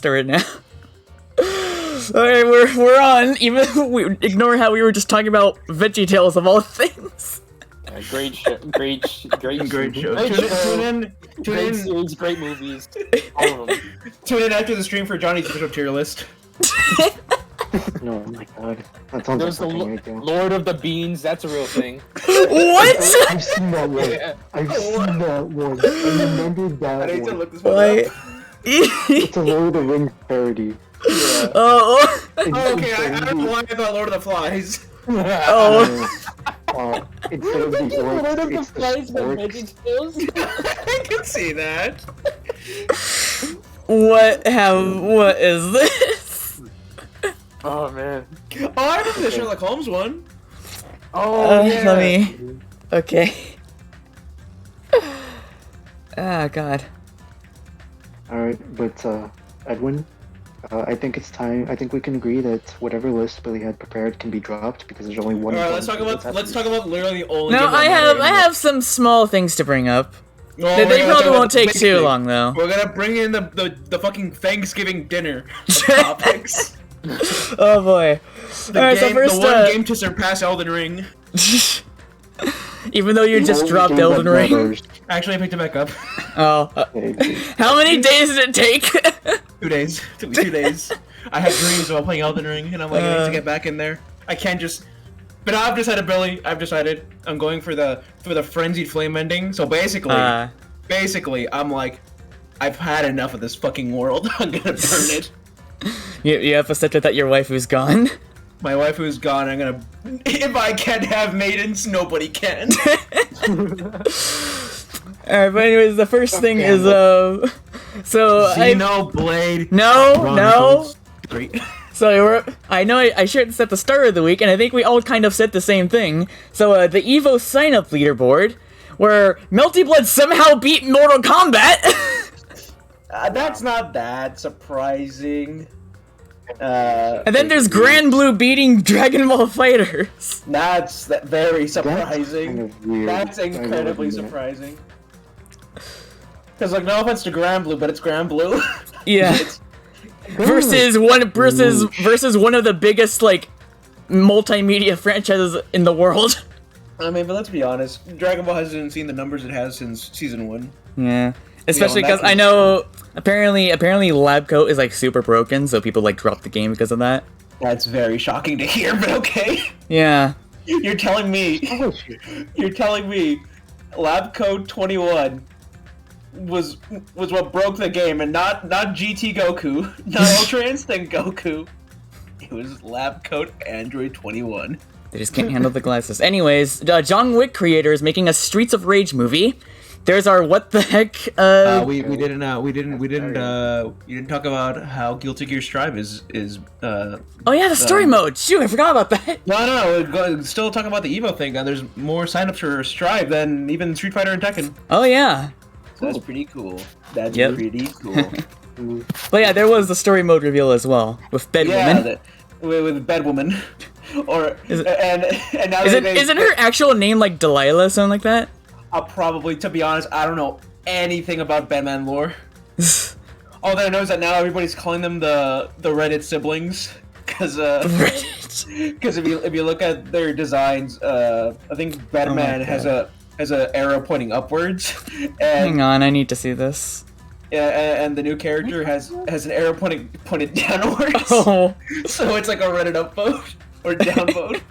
start now. Alright, we're on. Even we ignore how we were just talking about VeggieTales of all things. Great show. Great show. Tune in. Great series, great movies. All of them. Tune in after the stream for Johnny's official tier list. No, oh my god. That sounds There's the like something I do. Lord of the Beans. That's a real thing. What? I've seen that one. Yeah. I've seen that one. I remember that I need to one. look this one Why? up. It's a Lord of the Rings parody. Yeah. Oh. Oh, okay, I don't know why I thought Lord of the Flies. Oh. Instead of the Lord orcs, of the it's the Flies by orcs. VeggieTales. I can see that. What is this? Oh man. Oh, I remember the Sherlock Holmes one. Oh yeah. Let me. Okay. Ah, God. Alright, but Edwin, I think it's time. I think we can agree that whatever list Billy had prepared can be dropped because there's only one. Alright, let's talk about literally the only. No, game I I'm have some small things to bring up. Oh, They we're gonna probably talk about won't the take big too thing. long though. We're gonna bring in the fucking Thanksgiving dinner of topics. Oh boy. The Alright, so game, first, the one game to surpass Elden Ring. even though you just dropped Elden Ring. Actually, I picked it back up. Oh. How many days did it take? 2 days. Took me 2 days. I had dreams while playing Elden Ring, and I'm like, I need to get back in there. I can't just. But I've decided, Billy. I've decided I'm going for the frenzied flame ending. So basically, I'm like, I've had enough of this fucking world. I'm gonna burn it. You have accepted that your wife is gone. My wife who's gone. I'm gonna. If I can't have maidens, nobody can. Alright, but anyways, the first thing is so Xenoblade. No. Chronicles. Great. So I know I shared this at the start of the week, and I think we all kind of said the same thing. So the Evo sign-up leaderboard, where Melty Blood somehow beat Mortal Kombat. That's not that surprising. And then there's Grand Blue beating Dragon Ball Fighters. That's very That's surprising. kind of weird. That's I will incredibly admit. surprising. Because, like, no offense to Grand Blue, but it's Grand Blue. Yeah. versus one of the biggest like multimedia franchises in the world. I mean, but let's be honest, Dragon Ball hasn't seen the numbers it has since Season 1. Yeah. Especially that because I can- know apparently Lab Coat is like super broken, so people like drop the game because of that. That's very shocking to hear, but okay. Yeah. You're telling me Lab Code 21 was what broke the game, and not GT Goku, not Ultra Instinct Goku. It was Lab Coat Android 21. They just can't handle the glasses. Anyways, John Wick creator is making a Streets of Rage movie. There's our what the heck. We didn't talk about how Guilty Gear Strive is. Oh yeah, the story mode. Shoot, I forgot about that. No. We're still talking about the Evo thing. There's more signups for Strive than even Street Fighter and Tekken. Oh yeah. So that's pretty cool. That's Yep. pretty cool. But yeah, there was the story mode reveal as well with Bed Woman. With Bed Woman, or Is it- and now Isn't her actual name like Delilah or something like that? Probably, to be honest, I don't know anything about Batman lore. All that I know is that now everybody's calling them the Reddit siblings, because if you look at their designs, I think Batman has an arrow pointing upwards, and Hang on, I need to see this. and the new character has an arrow pointed downwards. Oh. So it's like a Reddit upvote or downvote.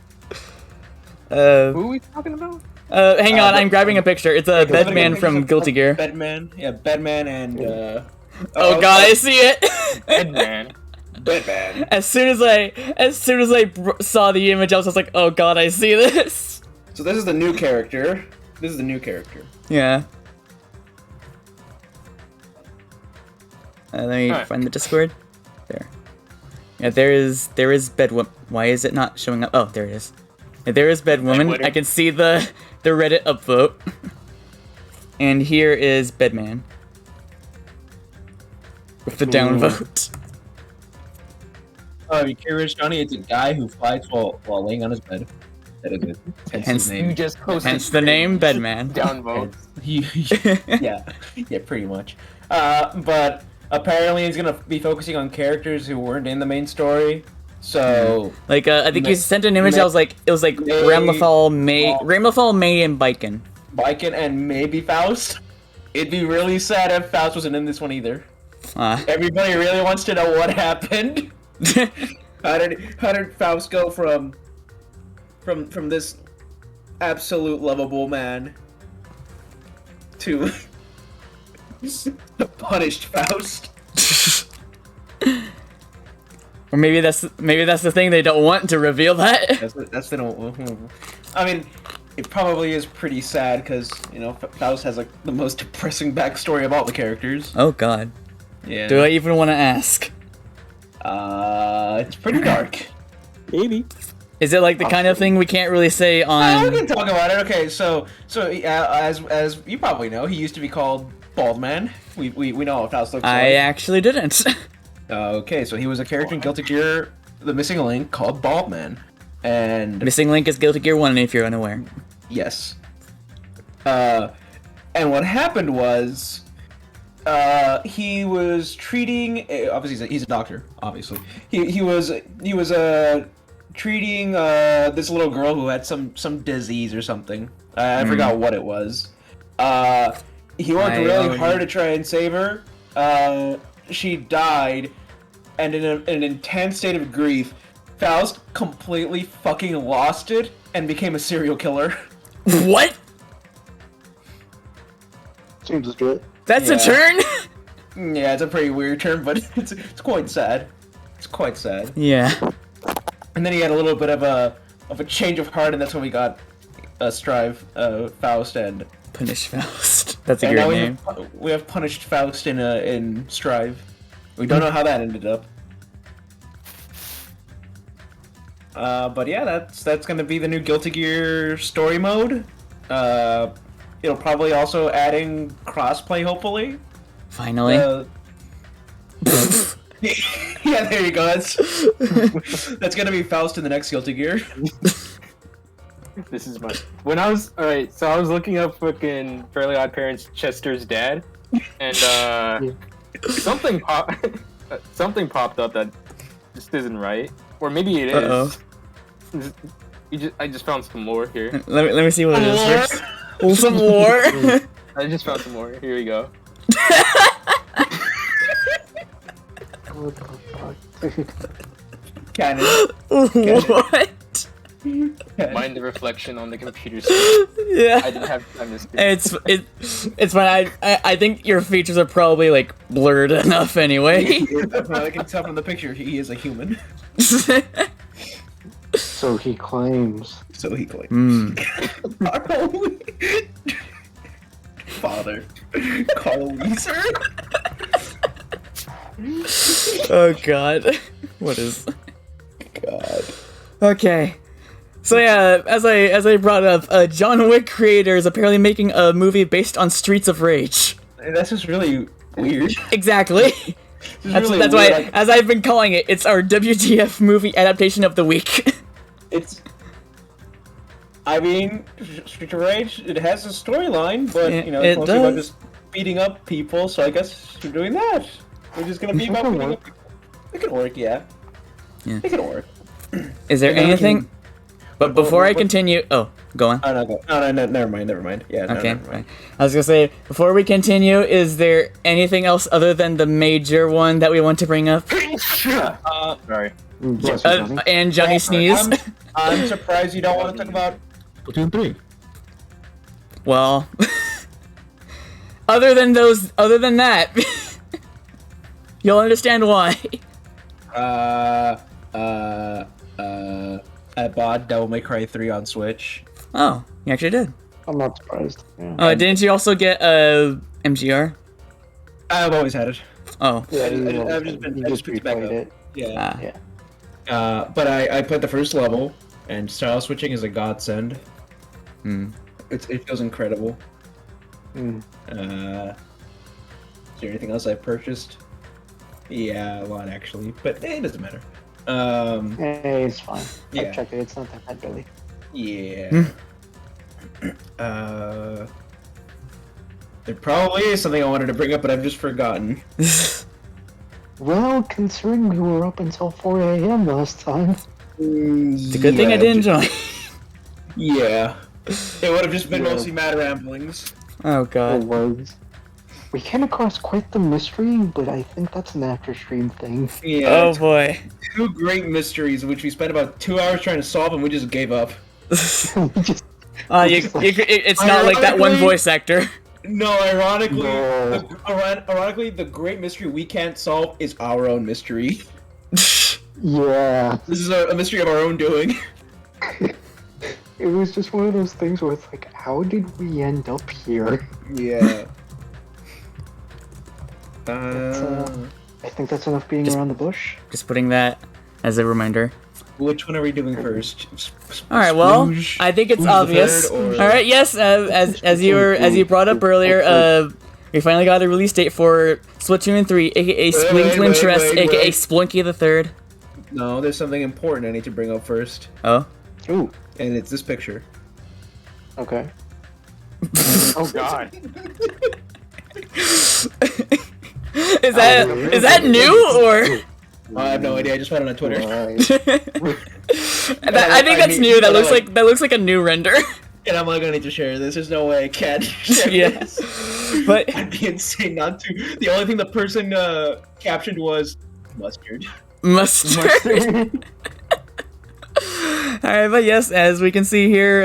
Who are we talking about? Hang on, I'm grabbing a picture. It's a Bedman from Guilty Gear. Bedman, yeah, Bedman and Oh god, I see it. Bedman. Bedman. As soon as I saw the image, I was just like, oh god, I see this. So this is the new character. Yeah. Let me Alright. find the Discord. There. Yeah, there is Bedwoman. Why is it not showing up? Oh, there it is. Yeah, there is Bedwoman. Bedwitter. I can see the Reddit upvote. And here is Bedman. With the downvote. Oh, are you curious, Johnny? It's a guy who fights while laying on his bed. That is it. Hence Hence- his You name. just posted Hence the name Bedman. downvote. Yeah, pretty much. But apparently he's gonna be focusing on characters who weren't in the main story. So Like, I think you sent an image that was like, it was like May- Ramlethal, May, and Biken. Biken and maybe Faust. It'd be really sad if Faust wasn't in this one either. Everybody really wants to know what happened. How did Faust go from this absolute lovable man to the punished Faust? Or maybe that's the thing, they don't want to reveal that. That's they don't. I mean, it probably is pretty sad because you know Faust has like the most depressing backstory of all the characters. Oh God. Yeah. Do I even want to ask? It's pretty dark. Maybe. Is it like the kind of thing we can't really say We on? can talk about it. Okay, so as you probably know, he used to be called Bald Man. We know how Faust looks I like. actually didn't. Okay, so he was a character in Guilty Gear: The Missing Link called Bald Man, and Missing Link is Guilty Gear 1 if you're unaware. yes. And what happened was, he was treating. Obviously, he's a doctor. Obviously, he was treating this little girl who had some disease or something. I forgot what it was. He worked really hard to try and save her. She died, and in an intense state of grief, Faust completely fucking lost it and became a serial killer. What? Seems legit. That's a Yeah. turn? Yeah, it's a pretty weird term, but it's quite sad. It's quite sad. Yeah. And then he had a little bit of a change of heart, and that's when we got Strive, Faust, and Punish Faust. That's a and great now name. we have punished Faust in Strive. We don't know how that ended up. But yeah, that's gonna be the new Guilty Gear story mode. It'll probably also adding crossplay, hopefully. Finally. Yeah, there you go. That's gonna be Faust in the next Guilty Gear. This is my. When I was alright, so I was looking up fucking Fairly Odd Parents Chester's dad, and something popped up that just isn't right, or maybe it is. Uh-oh. I just found some more here. Let me see what it is first. Well, some lore. I just found some more. Here we go. What the fuck? Canon. What? Mind the reflection on the computer screen. I Yeah. didn't have time to skip. It's fine. I think your features are probably like blurred enough anyway. I can tell from the picture he is a human. So he claims. So he claims. Hmm. Our only father, Carl Weiser. Oh God. What is? God. Okay. So yeah, as I brought up, John Wick creator is apparently making a movie based on Streets of Rage. That's just really weird. Exactly. That's really why, weird, like- as I've been calling it, it's our WTF movie adaptation of the week. It's. I mean, Street of Rage, it has a storyline, but you know, It it's mostly about does. just beating up people. So I guess you're doing that. We're just gonna be about can beating work. up people. It could work, yeah. Yeah. It could work. Is there Yeah, anything? But before I but- continue, oh, go on. Oh no, never mind. Yeah, no, Okay, never mind. fine. I was gonna say, before we continue, is there anything else other than the major one that we want to bring up? Sorry. Yes, Johnny. And Johnny sneezed. I'm surprised you don't want to talk about Splatoon 3. Well, other than that, you'll understand why. I bought Devil May Cry 3 on Switch. Oh, you actually did. I'm not surprised. Yeah. Didn't you also get MGR? I've always had it. Oh, I've just picked it back up. replayed it. Yeah. ah. Yeah. But I played the first level, and style switching is a godsend. Hmm. It feels incredible. Mm. Is there anything else I purchased? Yeah, a lot actually, but it doesn't matter. Hey, it's fine. Yeah. I've checked it. It's not that bad, really. Yeah. There probably is something I wanted to bring up, but I've just forgotten. Well, considering we were up until 4 a.m. last time. It's a good thing I didn't join. Yeah. It would have just been mostly mad ramblings. Oh It god. was. We came across quite the mystery, but I think that's an after-stream thing. Yeah. Oh boy. Two great mysteries, which we spent about 2 hours trying to solve, and we just gave up. It's not like that one Ironically- voice actor. No, ironically, No. ironically, the great mystery we can't solve is our own mystery. Yeah. This is a mystery of our own doing. It was just one of those things where it's like, how did we end up here? Yeah. I think that's enough being Just- around the bush. Just putting that as a reminder. Which one are we doing first? All right. Well, Splooge? I think it's Who's the obvious. third, or- All right. Yes. As you brought up earlier, we finally got a release date for Splatoon 3, aka Splinkling Tress, aka wait. Splunky the Third. No, there's something important I need to bring up first, Oh. Ooh, and it's this picture. okay. Oh god. Is that new or? I have no idea. I just found it on Twitter. Right. I think that's new. That looks like a new render. And I'm like, I need to share this. There's no way I can't share Yeah. this. But I'd be insane not to. The only thing the person captioned was mustard. mustard. Alright, but yes, as we can see here,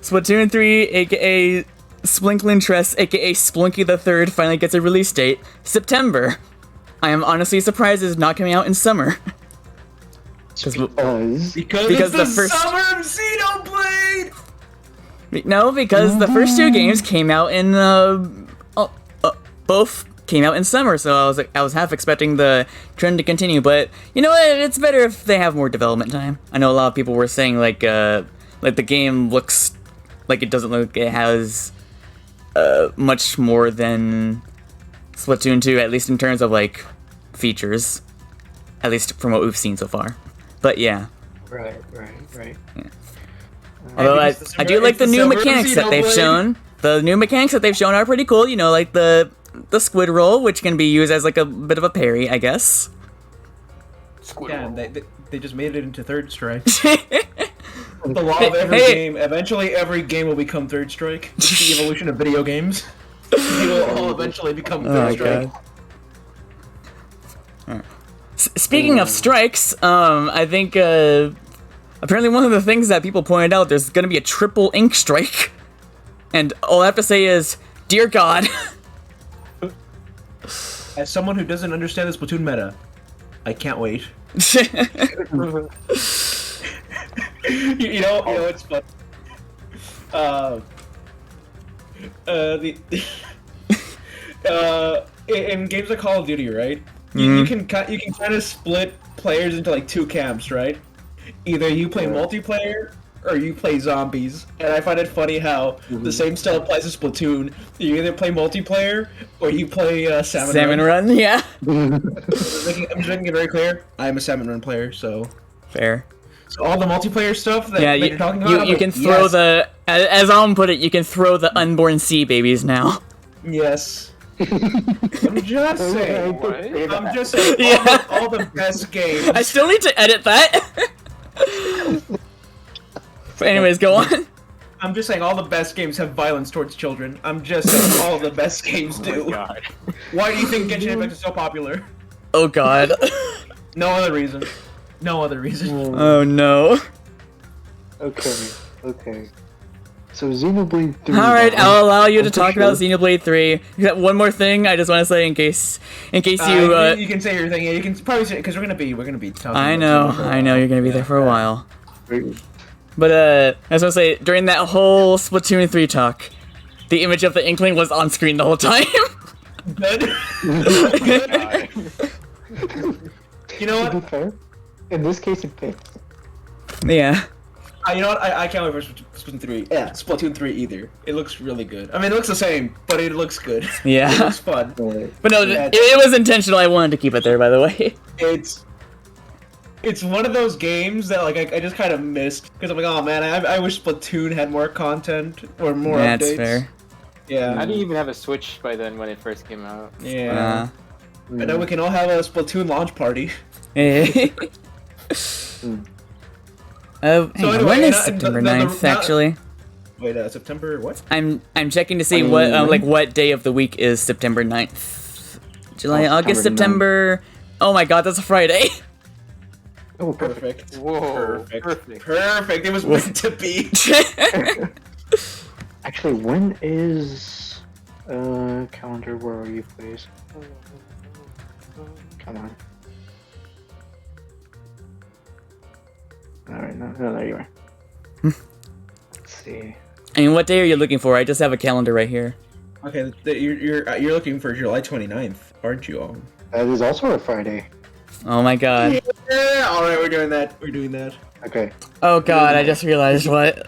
Splatoon 3, aka Splinkling Tress, aka Splunky the Third, finally gets a release date. September. I am honestly surprised it's not coming out in summer. Because Because Because it's the the first- summer of Xenoblade! No, because the first two games came out in both came out in summer, so I was half expecting the trend to continue. But you know what? It's better if they have more development time. I know a lot of people were saying like the game looks like it doesn't look it has much more than Splatoon 2, at least in terms of like features, at least from what we've seen so far. But yeah. right. Although I it's the do summer- like it's the the new summer of mechanics that they've Xenoblade. shown. The new mechanics that they've shown are pretty cool. You know, like the squid roll, which can be used as like a bit of a parry, I guess. Yeah, they just made it into Third Strike. The law of every Hey. game. Eventually, every game will become Third Strike. It's the evolution of video games. They will all eventually become Third Oh Strike. god. Speaking of strikes, I think apparently one of the things that people pointed out, there's gonna be a triple ink strike, and all I have to say is, dear God. As someone who doesn't understand the Splatoon meta, I can't wait. You know, it's fun. In games like Call of Duty, right? You can kind of split players into like two camps, right? Either you play multiplayer or you play zombies. And I find it funny how the same style applies to Splatoon. You either play multiplayer or you play Salmon, Salmon Run. Run, yeah. I'm just making it very clear. I am a Salmon Run player, so Fair. all the multiplayer stuff that, Yeah, that you're talking about. you I'm can like, throw yes, the, as Alm put it, you can throw the unborn sea babies now. Yes. I'm just saying. What? I'm just saying. Yeah. All the best games. I still need to edit that. But anyways, go on. I'm just saying all the best games have violence towards children. I'm just saying all the best games Oh do. my god. Why do you think Genshin Impact is so popular? Oh god. No other reason. No other reason. Oh no. Okay. So Xenoblade 3. Alright, now. I'll allow you to I'm talk pretty about sure- Xenoblade 3. You got one more thing I just want to say in case you You can say your thing. Yeah, you can probably say because we're gonna be talking. I about know you're gonna be there for a while. Wait, But I was gonna say, during that whole Splatoon 3 talk, the image of the Inkling was on screen the whole time. Good. God. You know to be what? fair, in this case it fits. Yeah. You know what? I can't wait for Splatoon 3. Yeah, Splatoon 3 either. It looks really good. I mean, it looks the same, but it looks good. It Yeah. looks fun. But no, it was intentional. I wanted to keep it there, by the way. It's one of those games that like I just kind of missed because I'm like, oh man, I wish Splatoon had more content or more That's updates. fair. Yeah. I didn't even have a Switch by then when it first came out. Yeah. And then we can all have a Splatoon launch party. Hang on, anyway, when is and, September 9th, actually? Wait, September what? I'm checking to see what day of the week is September 9th. July, August, September. Oh my god, that's a Friday. Oh, perfect. Whoa. Perfect. It was meant to be. Actually, when is calendar? Where are you, please? Come on. All right, no, there you are. Let's see. I mean, what day are you looking for? I just have a calendar right here. Okay, you're looking for July 29th, aren't you? That is also a Friday. Oh my god. Yeah. All right, we're doing that. Okay. Oh god, I just realized what.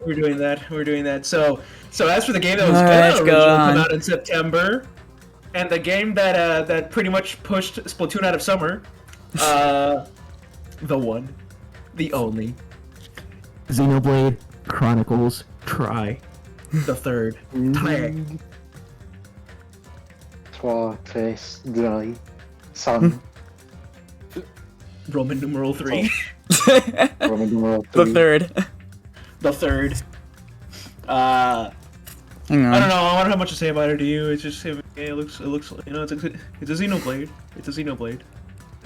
We're doing that. So as for the game that was Alright, gonna go originally on. come out in September, and the game that pretty much pushed Splatoon out of summer, the one, the only, Xenoblade Chronicles Try, the third. Trois, tres, dry, sun. Roman numeral 3. Roman numeral The 3. third. The third. Hang on. I don't know. I don't have much to say about it. Do you? It's just it looks it's a Xenoblade. It's a Xenoblade.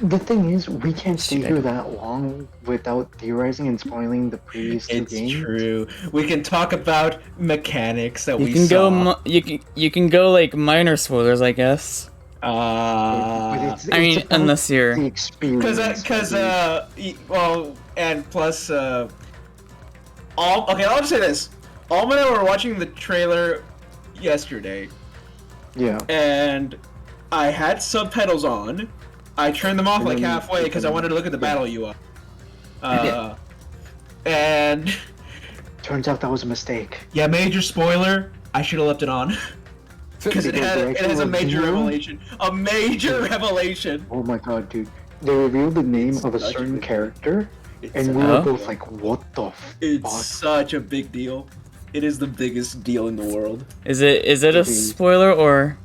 The thing is, we can't stay here that long without theorizing and spoiling the previous two It's games. true. We can talk about mechanics that You we can saw. you can go like minor spoilers, I guess. But it's I mean, about unless you're the experience. well, and plus, okay, I'll just say this. Alma and I were watching the trailer yesterday, Yeah. and I had subtitles on. I turned them off like halfway because I wanted to look at the battle UI. And Turns out that was a mistake. yeah, major spoiler. I should have left it on because it has a major revelation. A major revelation. Oh my god, dude. They revealed the name of a such a certain big- character, and we Oh. were both like, what the It's fuck? such a big deal. It is the biggest deal in the world. is it a spoiler or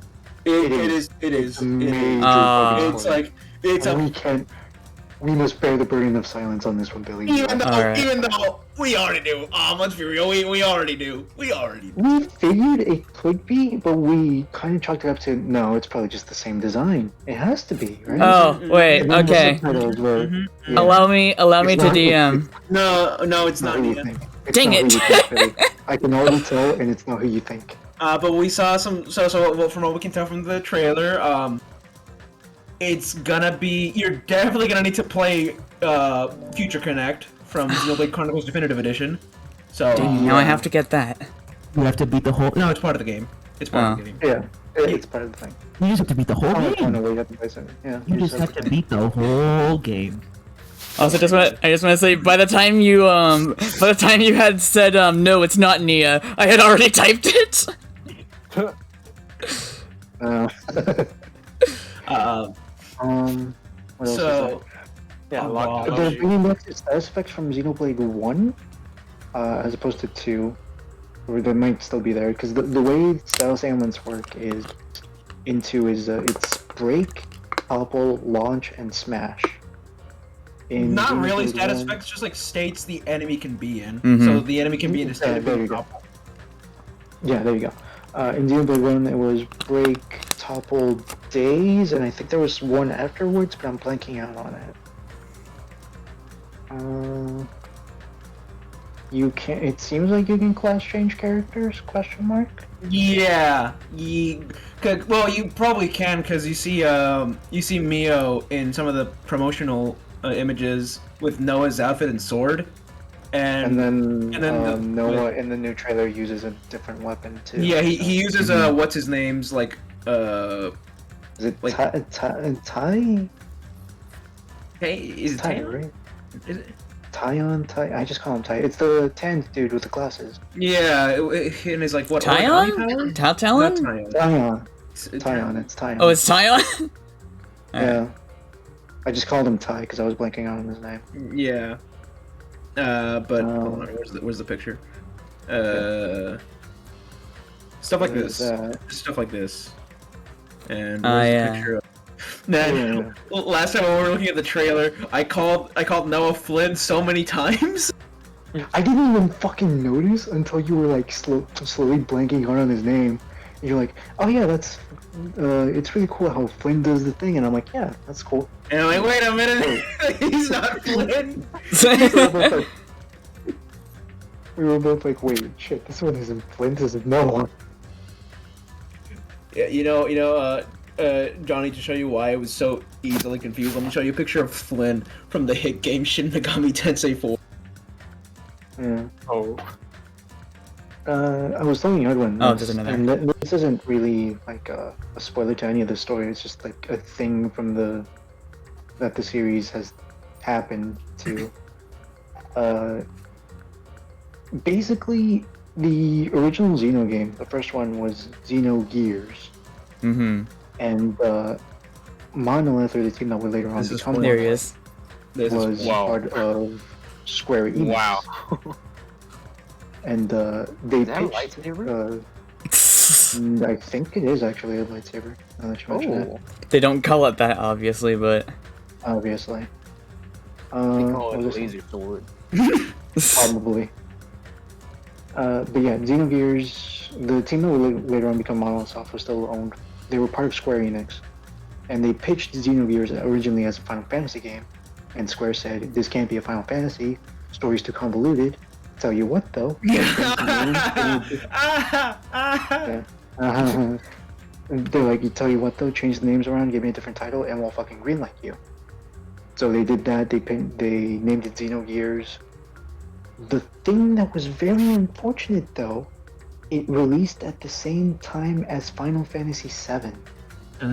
It is. is. A major Ah. fucking It's spoiler. like it's And a we can't. We must bear the burden of silence on this one, Billy. even Alright. though we already knew. Let's be real. We already knew. We already knew. We figured it could be, but we kind of chalked it up to no. It's probably just the same design. It has to be, right? Oh, wait, And then the okay. subtitles were- yeah. Allow me It's to not- DM. No, it's not not who you yet. think. It's Dang not it. who you think, Billy. I can already tell, and it's not who you think. But we saw some. So from what we can tell from the trailer, it's gonna be. You're definitely gonna need to play Future Connect from Xenoblade Chronicles Definitive Edition. So Now I have to get that. You have to beat the whole. no, it's part of the game. It's part of the game. Yeah, it's part of the thing. You just have to beat the whole I'm not trying game. to wait up and play something. Yeah, You just have to beat the whole game. Also, I just want to say, by the time you had said no, it's not Nia, I had already typed it. Uh, What else so Yeah, Oh, locked wow. They're it. bringing back the status effects from Xenoblade 1, as opposed to 2, or they might still be there, because the way status ailments work is, in 2 is, it's break, topple, launch, and smash. In not really Xenoblade status 1 effects, just like states the enemy can be in. Mhm. So the enemy can be in a state Yeah, of there being you go. toppled. Yeah, there you go. In Xenoblade 1, it was break, topple, days, and I think there was one afterwards, but I'm blanking out on it. You can. It seems like you can class change characters? Question mark. Yeah, well, you probably can because you see Mio in some of the promotional images with Noah's outfit and sword, And then, the- Noah in the new trailer uses a different weapon too. yeah, he uses what's his name's like Is it like- Ty? hey, is it Ty, Taylor? right? Is it? Ty. I just call him Ty. It's the tanned dude with the glasses. Yeah, and it's like what? Tyon? origami power? Not Talon? Tyon. Tyon. It's Tyon. It's Tyon. Oh, it's Tyon? Yeah. I just called him Ty because I was blanking out on his name. Yeah. But hold on, where's the picture? Stuff like this. There's, Stuff like this. And Oh, where's yeah. the picture of Man, last time when we were looking at the trailer, I called Noah Flynn so many times. I didn't even fucking notice until you were like slowly blanking out on his name. And you're like, oh yeah, that's it's really cool how Flynn does the thing, and I'm like, yeah, that's cool. And I'm like, wait a minute, he's not Flynn. We were both like, wait, shit, this one isn't Flynn, this is Noah. Yeah, Johnny, to show you why I was so easily confused, let me show you a picture of Flynn from the hit game Shin Megami Tensei 4. Yeah. Oh. I was telling you one. Oh, there's another. And this isn't really like a spoiler to any of the story. It's just like a thing from that the series has happened to. Basically, the original Xeno game, the first one was Xenogears, Mm-hmm. and Monolith, or the team that would later on This is become There he Monolith, is. was Wow. part of Square Enix. Wow. And they Is that a pitched. lightsaber? I think it is actually a lightsaber. Now that you mention it, Oh. They don't call it that, obviously, but obviously. They call what it a was laser sword. Probably. But yeah, Xenogears, the team that would later on become Monolith Soft was still owned. They were part of Square Enix, and they pitched Xenogears originally as a Final Fantasy game, and Square said, "This can't be a Final Fantasy. Story's too convoluted." Tell you what, though. They're like, "You tell you what, though. Change the names around, give me a different title, and we'll fucking greenlight you." So they did that. They named it Xenogears. The thing that was very unfortunate, though, it released at the same time as Final Fantasy VII.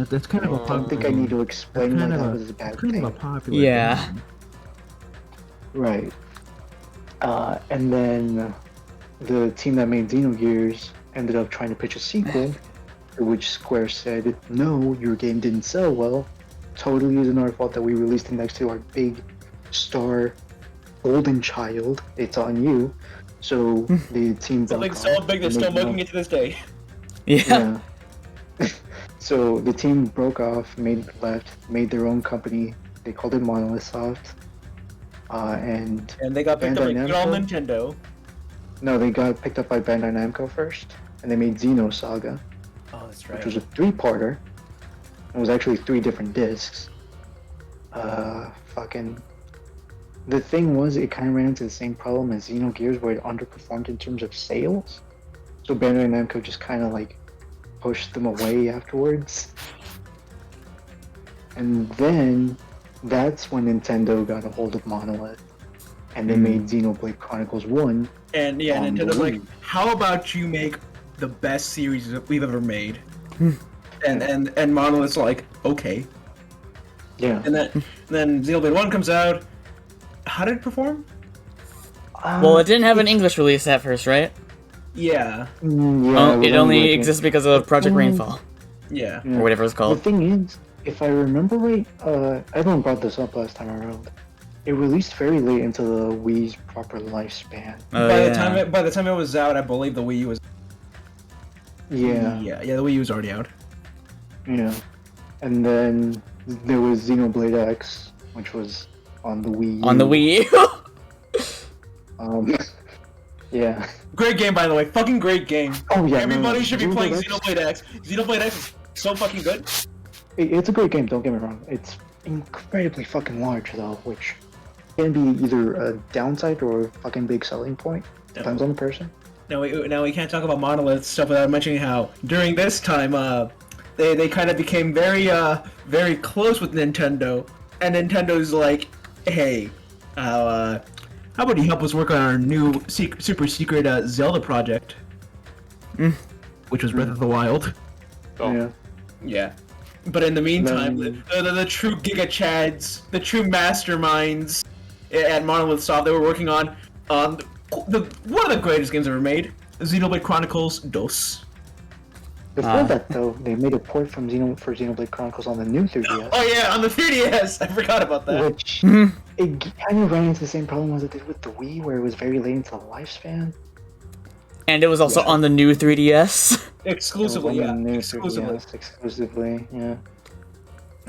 That's kind of a I don't think I need to explain why that was a bad kind thing. of a popular Yeah. game. Right. And then the team that made Xenogears ended up trying to pitch a sequel, to which Square said, "No, your game didn't sell well. Totally isn't our fault that we released it next to our big star golden child. It's on you." So the team Something broke so off. big they're They still made milking it to this day. yeah. Yeah. So the team broke off, made their own company. They called it Monolith Soft. And And they got picked up by Bandai good old Namco? Nintendo. no, they got picked up by Bandai Namco first, and they made Xenosaga, Oh, that's which was a 3-parter. It was actually 3 different discs. The thing was, it kind of ran into the same problem as Xenogears, where it underperformed in terms of sales. So Bandai Namco just kind of like pushed them away afterwards. And then that's when Nintendo got a hold of Monolith, and they made Xenoblade Chronicles 1. And yeah, On Nintendo's the like, Wii. how about you make the best series that we've ever made? and Monolith's like, okay. Yeah. And then Xenoblade 1 comes out. How did it perform? Well, it didn't have an English release at first, right? Yeah. Yeah, It only exists because of Project Rainfall, Yeah. Yeah. or whatever it's The called. thing is, if I remember right, everyone brought this up last time around. It released very late into the Wii's proper lifespan. Oh, by yeah. the time it was out, I believe the Wii U was. Yeah, Yeah. The Wii U was already out. yeah. And then there was Xenoblade X, which was on the Wii U. On the Wii U. Yeah. Great game, by the way. Fucking great game. Oh yeah. Everybody should be playing Xenoblade X. Xenoblade X. Xenoblade X is so fucking good. It's a great game, don't get me wrong. It's incredibly fucking large, though, which can be either a downside or a fucking big selling point. Depends on the person. Now we can't talk about Monolith stuff without mentioning how during this time they kind of became very close with Nintendo, and Nintendo's like, hey, how about you help us work on our new super secret Zelda project, which was Breath of the Wild. Oh. Yeah. Yeah. But in the meantime, Then- the true Giga Chads, the true masterminds at Monolith Soft, they were working on one of the greatest games ever made, Xenoblade Chronicles 2. Before that, though, they made a port from Xenoblade Chronicles on the new 3DS, Oh yeah, on the 3DS! I forgot about that. which it kind of ran into the same problem as it did with the Wii, where it was very late into the lifespan. And it was also on the new 3DS. Exclusively, It was yeah. on the new Exclusively. 3DS exclusively, yeah.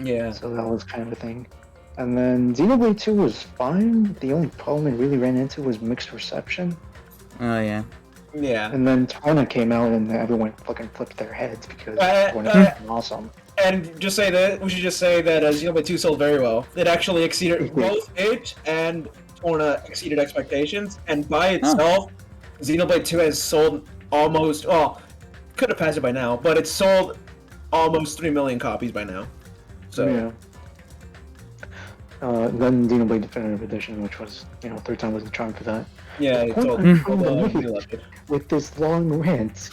Yeah. So that was kind of a thing. And then Xenoblade 2 was fine. The only problem it really ran into was mixed reception. Oh yeah. Yeah. And then Torna came out and everyone fucking flipped their heads because Torna was awesome. And just say that we should just say that Xenoblade 2 sold very well. It actually exceeded both it and Torna exceeded expectations. And by itself, Xenoblade 2 has sold almost could have passed it by now, but it's sold almost 3 million copies by now. So yeah. Then Xenoblade Definitive Edition, which was, third time was the charm for that. yeah, The it's point sold. I'm trying to make Loved it. with this long rant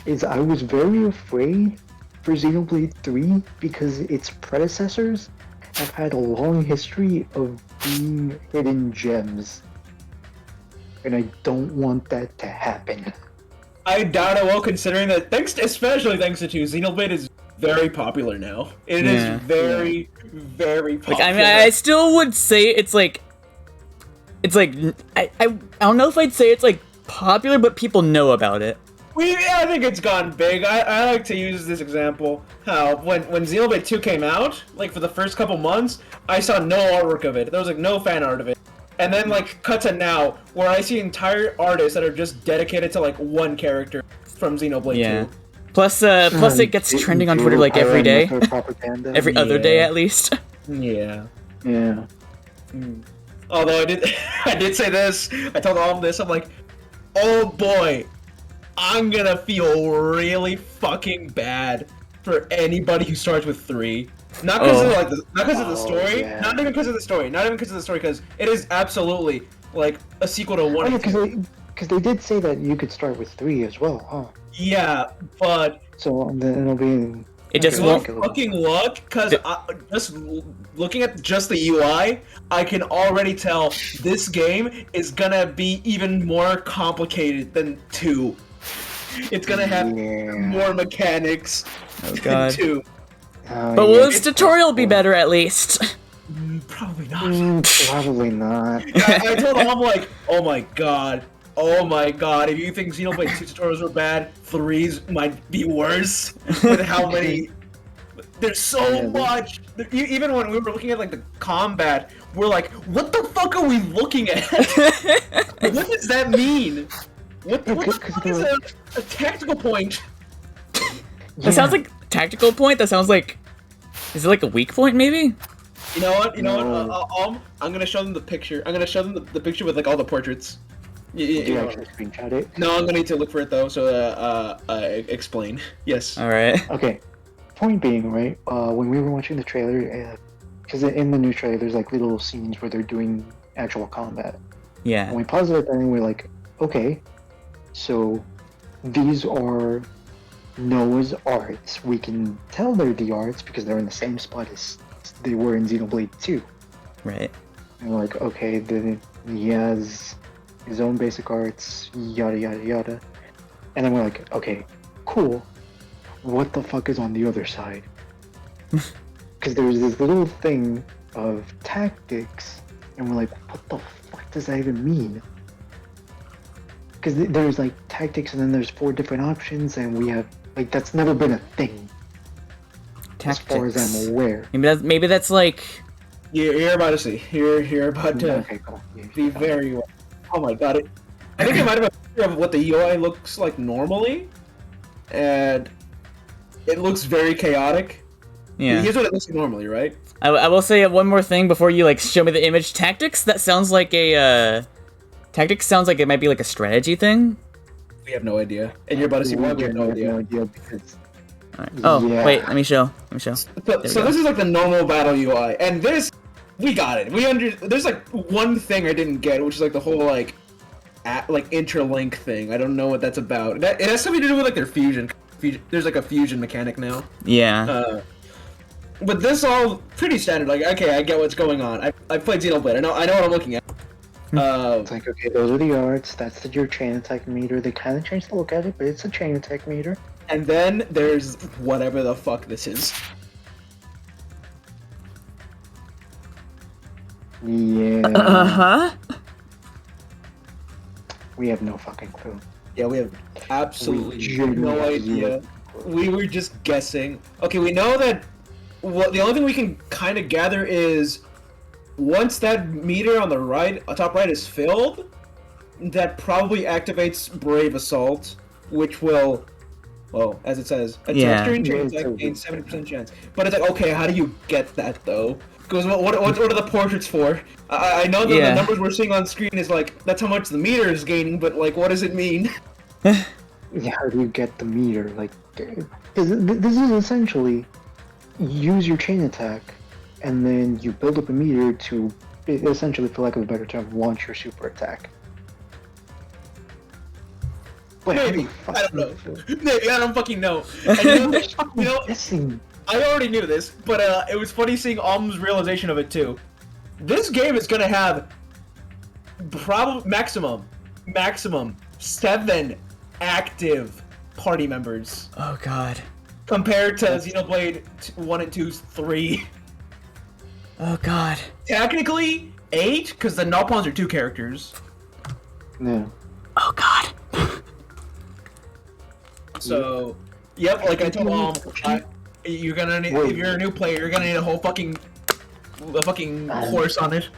is I was very afraid for Xenoblade 3 because its predecessors have had a long history of being hidden gems. And I don't want that to happen. I doubt it will, considering that especially thanks to 2, Xenoblade is very popular now. It is very, very popular. Like, I mean, I still would say it's like I don't know if I'd say it's like popular, but people know about it. I think it's gone big. I like to use this example. How when Xenoblade 2 came out, like for the first couple months, I saw no artwork of it. There was like no fan art of it. And then like cut to now, where I see entire artists that are just dedicated to like one character from Xenoblade 2. Plus it gets trending on Twitter like every day, every other day at least. Yeah. Yeah. Although I did say this. I told all of this. I'm like, oh boy, I'm gonna feel really fucking bad for anybody who starts with 3. Not because of the story. Yeah. Not even because of the story. Not even because of the story. Because it is absolutely like a sequel to 1. Because they did say that you could start with 3 as well, huh? Yeah, but So then it'll be. It just with won't. fucking luck, because just looking at just the UI, I can already tell this game is gonna be even more complicated than 2. It's gonna have more mechanics than 2. But will its tutorial be better at least? Probably not. Probably not. I told him, I'm like, oh my god, if you think Xenoblade 2 tutorials were bad, 3's might be worse. With how many... There's so much! Even when we were looking at like the combat, we're like, what the fuck are we looking at? What does that mean? What the fuck is a tactical point? That sounds like tactical point. That sounds like, is it like a weak point maybe? You know what? I'm gonna show them the picture. I'm gonna show them the picture with like all the portraits. You actually screenshot it? No, I'm gonna need to look for it though. So explain. Yes. All right. Okay. Point being, right? When we were watching the trailer, because in the new trailer, there's like little scenes where they're doing actual combat. Yeah. And we paused it and we're like, okay, so these are Noah's arts. We can tell they're the arts because they're in the same spot as they were in Xenoblade 2. Right. And we're like, okay, then he has his own basic arts, yada yada yada. And then we're like, okay, cool. What the fuck is on the other side? Because there's this little thing of tactics, and we're like, what the fuck does that even mean? Because there's like tactics, and then there's 4 different options, and we have like that's never been a thing. Tactics. As far as I'm aware. Maybe that's like. You're about to see. You're about to be very. Oh my god! I think it might have been a picture of what the UI looks like normally, and it looks very chaotic. Yeah. Here's what it looks like normally, right? I will say one more thing before you like show me the image. Tactics. That sounds like a. Tactics sounds like it might be like a strategy thing. We have no idea, and you're about to see why we have no idea. Because. Right. Oh Yeah. wait, let me show. So this is like the normal battle UI, and this we got it. There's like one thing I didn't get, which is like the whole like interlink thing. I don't know what that's about. It has something to do with like their fusion. There's like a fusion mechanic now. Yeah. But this all pretty standard. Like, okay, I get what's going on. I played Xenoblade. I know what I'm looking at. It's like, okay, those are the arts. That's your chain attack meter. They kind of changed the look at it, but it's a chain attack meter. And then there's whatever the fuck this is. Yeah. Uh-huh. We have no fucking clue. Yeah, we have absolutely We no idea. We were just guessing. Okay, we know that the only thing we can kind of gather is once that meter on the right, top right, is filled, that probably activates Brave Assault, which will, well, as it says, a texturing chance gains 70% chance. But it's like, okay, how do you get that though? Because what are the portraits for? I know that the numbers we're seeing on screen is like, that's how much the meter is gaining, but like, what does it mean? Yeah, how do you get the meter? Like, because this is essentially use your chain attack, and then you build up a meter to essentially, for lack of a better term, launch your super attack. But Maybe. I don't know. Maybe. I don't fucking know. And you know, I already knew this, but it was funny seeing Alm's realization of it too. This game is gonna have probably maximum 7 active party members. Oh god. Compared to Xenoblade 1 and 2's 3. Oh god. Technically 8, because the Nopons are 2 characters. Yeah. Oh god. So, yep, like I told Alm, you're gonna need, if you're a new player, you're gonna need a whole fucking course on it.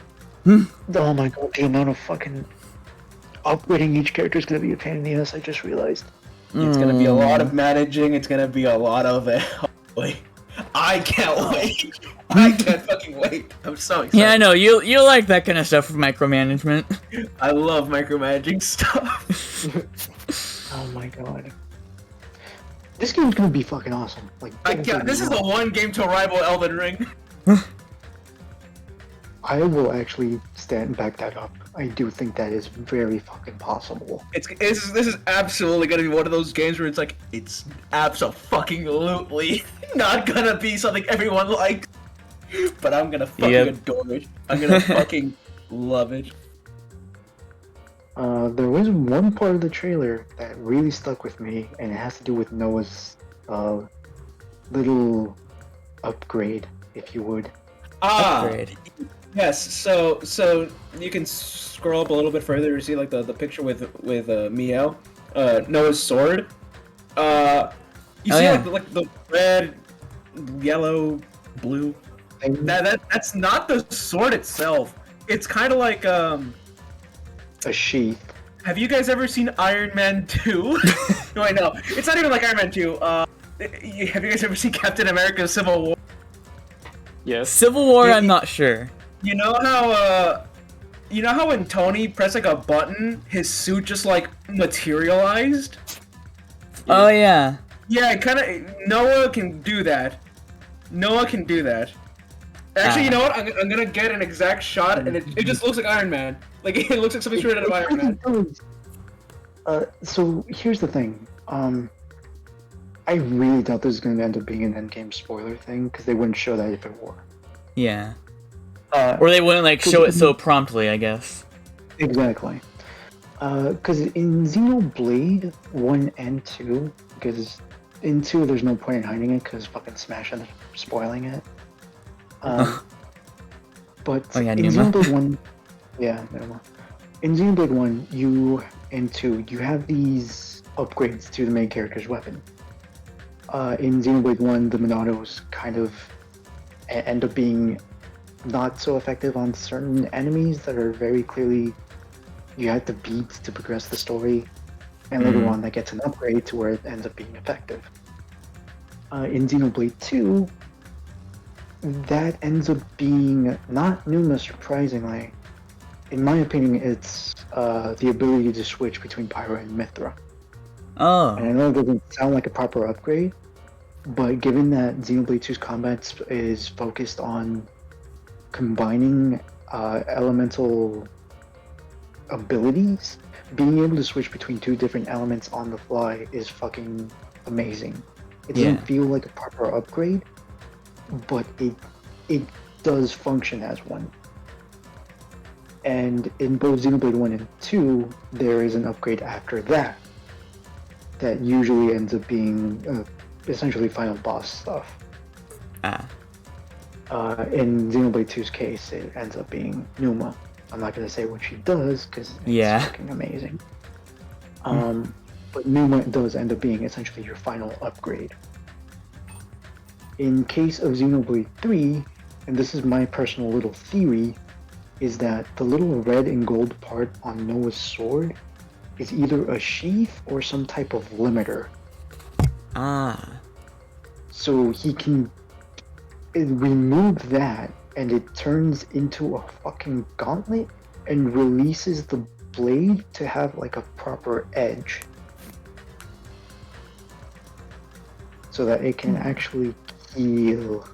Oh my god, the amount of fucking upgrading each character is gonna be a pain in the ass, I just realized. It's gonna be a lot of managing, it's gonna be a lot of I can't wait. I can't fucking wait. I'm so excited. Yeah, I know, you like that kind of stuff with micromanagement. I love micromanaging stuff. Oh my god. This game's gonna be fucking awesome. Like, this is the one game to rival Elden Ring. I will actually stand back that up. I do think that is very fucking possible. This is absolutely gonna be one of those games where it's like, it's abso-fucking-lutely not gonna be something everyone likes, but I'm gonna fucking adore it. I'm gonna fucking love it. There was one part of the trailer that really stuck with me, and it has to do with Noah's little upgrade, if you would. Upgrade. Yes, so you can scroll up a little bit further to see like the picture with Miel, Noah's sword. You see like the red, yellow, blue. That's not the sword itself. It's kind of like a sheath. Have you guys ever seen Iron Man 2? No, I know. It's not even like Iron Man 2. Have you guys ever seen Captain America: Civil War? Yes. Civil War, I'm not sure. You know how when Tony pressed like a button, his suit just like materialized? Oh yeah. Yeah, Noah can do that. Actually, you know what? I'm gonna get an exact shot, and it just looks like Iron Man. Like it looks like something straight out of Iron Man. So here's the thing. I really doubt this is gonna end up being an endgame spoiler thing, because they wouldn't show that if it were. Yeah. Or they wouldn't like show it so promptly, I guess. Exactly. Because in Xenoblade 1 and 2, because in 2 there's no point in hiding it, because fucking Smash ended up spoiling it. But in Xenoblade 1, yeah, never mind. In Xenoblade 1 and 2, you have these upgrades to the main character's weapon. In Xenoblade 1, the Monados kind of end up being not so effective on certain enemies that are very clearly you have to beat to progress the story, and later on that gets an upgrade to where it ends up being effective. In Xenoblade 2, that ends up being not Numa, surprisingly. In my opinion, it's the ability to switch between Pyra and Mithra. Oh. And I know it doesn't sound like a proper upgrade, but given that Xenoblade 2's combat is focused on combining elemental abilities, being able to switch between 2 different elements on the fly is fucking amazing. It doesn't feel like a proper upgrade, but it does function as one. And in both Xenoblade 1 and 2, there is an upgrade after that usually ends up being essentially final boss stuff. In Xenoblade 2's case, it ends up being Numa. I'm not going to say what she does, because it's fucking amazing. But Numa does end up being essentially your final upgrade. in case of Xenoblade 3, and this is my personal little theory, is that the little red and gold part on Noah's sword is either a sheath or some type of limiter. Ah. So he can remove that, and it turns into a fucking gauntlet and releases the blade to have like a proper edge. So that it can actually heal.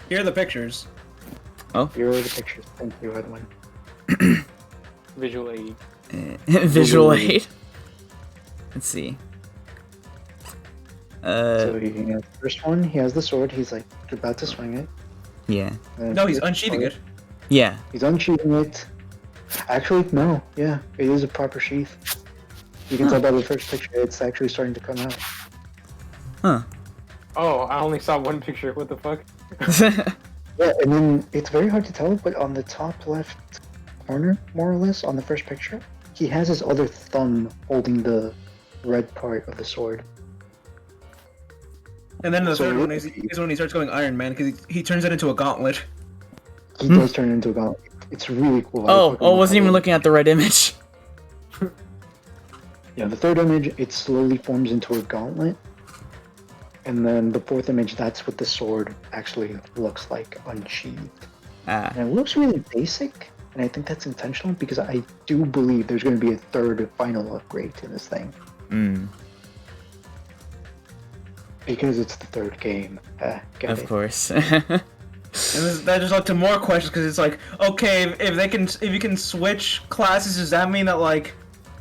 Here are the pictures. Here are the pictures. Thank you, Edwin. Visual aid. Visual aid. Let's see. So he has the first one, he has the sword, he's like about to swing it. Yeah. No, he's unsheathing it. Yeah. He's unsheathing it. Actually, no, yeah, it is a proper sheath. You can tell by the first picture, it's actually starting to come out. Huh. Oh, I only saw one picture. What the fuck? Yeah, and then it's very hard to tell, but on the top left corner, more or less, on the first picture, he has his other thumb holding the red part of the sword. And then the So third one what- is when he starts going Iron Man because he turns it into a gauntlet. He does turn into a gauntlet. It's really cool. I Oh, fucking I love wasn't how even it- looking at the right image. Yeah, the third image, it slowly forms into a gauntlet. And then the fourth image, that's what the sword actually looks like unsheathed. Ah. And it looks really basic, and I think that's intentional because I do believe there's going to be a third final upgrade to this thing. Mm. Because it's the third game. Get Of it? course. And that just led to more questions because it's like, okay, if you can switch classes, does that mean that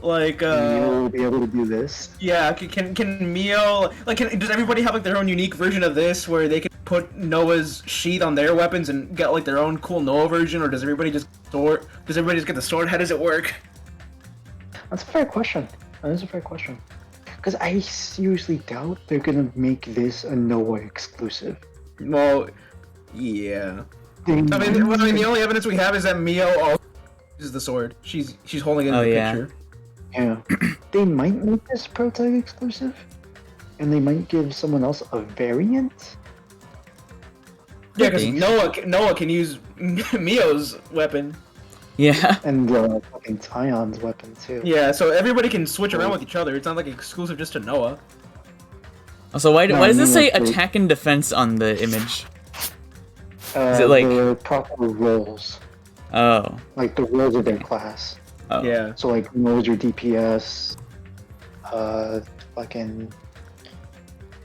You'll be able to do this. yeah, can Mio does everybody have like their own unique version of this where they can put Noah's sheath on their weapons and get like their own cool Noah version, or does everybody just get the sword? How does it work? That's a fair question. That is a fair question. Because I seriously doubt they're going to make this a Noah exclusive. Well, yeah. They I mean, might- the only evidence we have is that Mio also uses the sword. She's holding it in Oh, the yeah. picture. Yeah. They might make this Pro Tag exclusive, and they might give someone else a variant. Yeah, because Maybe. Noah can use Mio's weapon. Yeah. And fucking Tion's weapon too. Yeah, so everybody can switch around with each other. It's not like exclusive just to Noah. Also, why No, does I this mean, say like, attack and defense on the image? Is it like- the proper roles, Oh. like the roles of their class? Oh. Yeah. So like, knows your DPS, fucking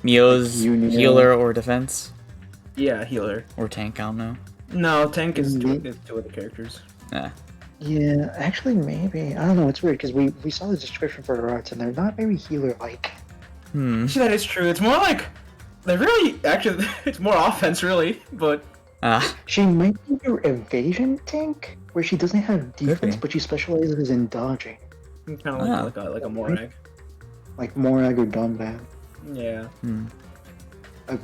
Mio's Union. healer or defense Yeah, healer. or tank. I don't know. No, tank is Mhm. two other characters. Ah. Yeah, actually maybe. I don't know. It's weird because we saw the description for her arts and they're not very healer-like. Hmm. Actually, that is true. It's more like they really actually. It's more offense, really. But Ah. She might be your evasion tank, where she doesn't have defense, be. but she specializes in dodging, kind of Ah. like a Morag. like Morag or Dunban, Yeah. Hmm.